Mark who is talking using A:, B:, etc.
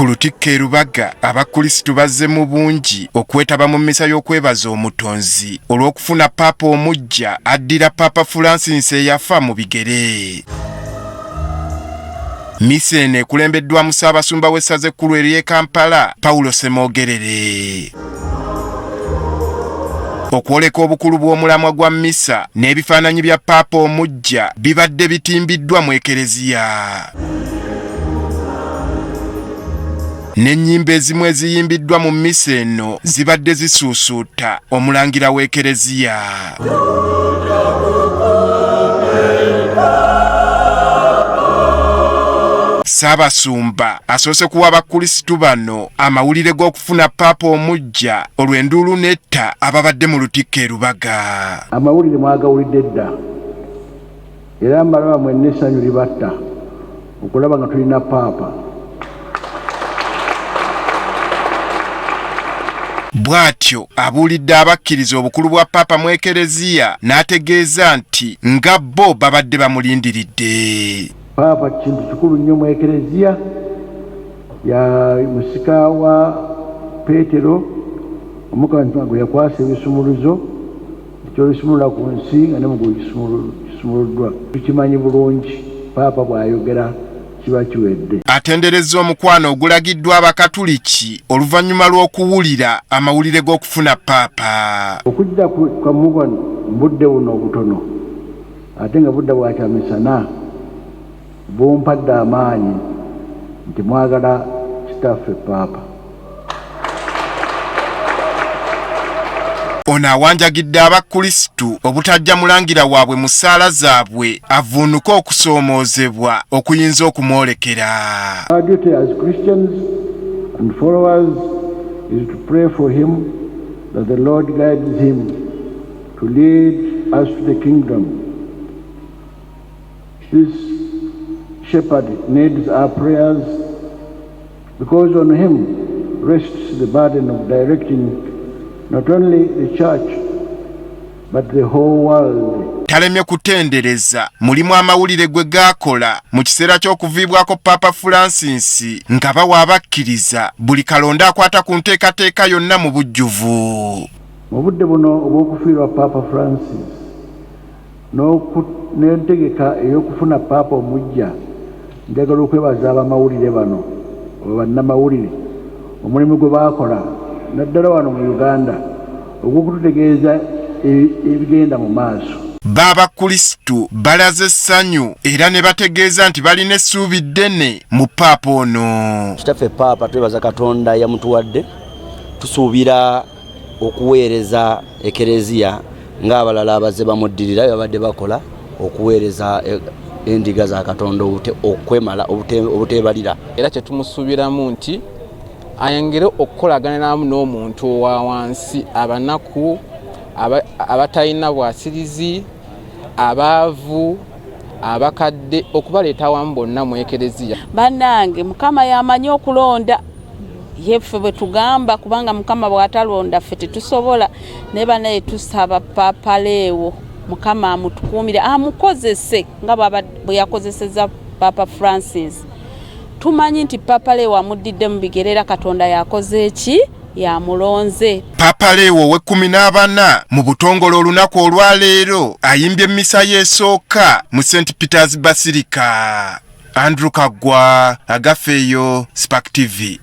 A: Ku lutikko e Lubaga abakulisitu bwazzeemu bungi okwetaba mu mmisa y'okwebaza omutonzi olw'okufuna Paapa omuggya addira Paapa Francis eyafa mu bigere. Mmisa eno ekulembeddwamu Ssaabasumba w'essaza ekkulu ery'e Kampala Paul Ssemwogerere. Okwoleka obukulu bw'omulamwa gwa mmisa n'ebifaananyi bya Paapa omuggya bibadde bitimbiddwa mu ekereziya. N'ennyimba ezimu eziyimbiddwa mu mmisa eno zibadde zisuusuuta omulangira w'ekereziya. Ssaabasumba asoose kuwa abakulisitu bano amawulire g'okufuna Paapa omuggya olw'enduulu netta ababadde mu lutikko e Lubaga.
B: Amawulire mwagawulidde dda era amalaba mwenna essanyu libatta okulaba nga tulina Paapa.
A: Bw'atyo abuulidde abakkiriza obukulu bwa Paapa mu ekereziya n'ategeeza nti nga bo babadde bamulindiridde.
B: Paapa kintu kikulu nnyo mu ekereziya, ya musika wa Peetero omukama gwe yakwasa ebisumuluzo eky'olisumulula ku nsi nga ne mugwe kisumuluddwa. Tukimanyi bulungi Paapa bw'ayogera kiba kiwedde.
A: Atenderezza omukwano ogulagiddwa abakatuliki oluvannyuma lw'okuwulira amawulire g'okufuna Paapa.
B: Okujja kwa mugwa mbudde buno obutono ate nga budde bwa kyamisana bumpadde amaanyi nti mwagala kitaffe Paapa.
A: Ono awanjagidde abakulisitu obutajja mulangira waabwe mu ssaala zaabwe avvuunuke okusoomoozebwa okuyinza okumwolekera.
B: Our duty as Christians and followers is to pray for him that the Lord guides him to lead us to the kingdom. This shepherd needs our prayers because on him rests the burden of directing not only the church but the whole world.
A: Talemye kutendereza mulimu amawulire gwe gaakola mu kiseera ky'okuviibwako Paapa Francis nga bawa abakkiriza buli kalonda akwata ku nteekateeka yonna mu bujjuvu.
B: Mu budde buno obw'okufiirwa Paapa Francis n'entegeka ey'okufuna Paapa omuggya, njagala okwebaza abamawulire bano bannamawulire omulimu gwe baakola naddala wano mu Uganda ogw'okututegeeza ebigenda mu maaso.
A: B'abakulisitu balaze essanyu era ne bategeeza nti balina essuubi ddene mu Paapa ono.
C: Kitaffe Paapa twebaza Katonda yamutuwadde, tusuubira okuweereza ekereziya ng'abalala abazze bamuddirira babadde bakola okuweereza endiga za Katonda okwemala obuteebalira.
D: Era kye tumusuubiramu nti ayongere okukolaganiramu n'omuntu owa wansi, abanaku abatalina bwasirizi, abaavu, abakadde, okubaleeta awamu bonna mu ekereziya.
E: Bannange Mukama yamanyi okulonda yeffe bwe tugamba, kubanga Mukama bw'atalonda ffe tetusobola. Ne banaye tusaba Paapa Leewo Mukama amutukuumire amukozese nga bwe yakozeseza Paapa Francis. Tumanyi nti Paapa Leewo amuddidde mu bigerera Katonda yakoze eki? Yamulonze.
A: Paapa Leewo ow'e14 mu butongole olunaku olwaleero ayimbye emmisa y'esooka mu St. Peter's Basilica. Andrew Kagwa, Agafeeyo, Spark TV.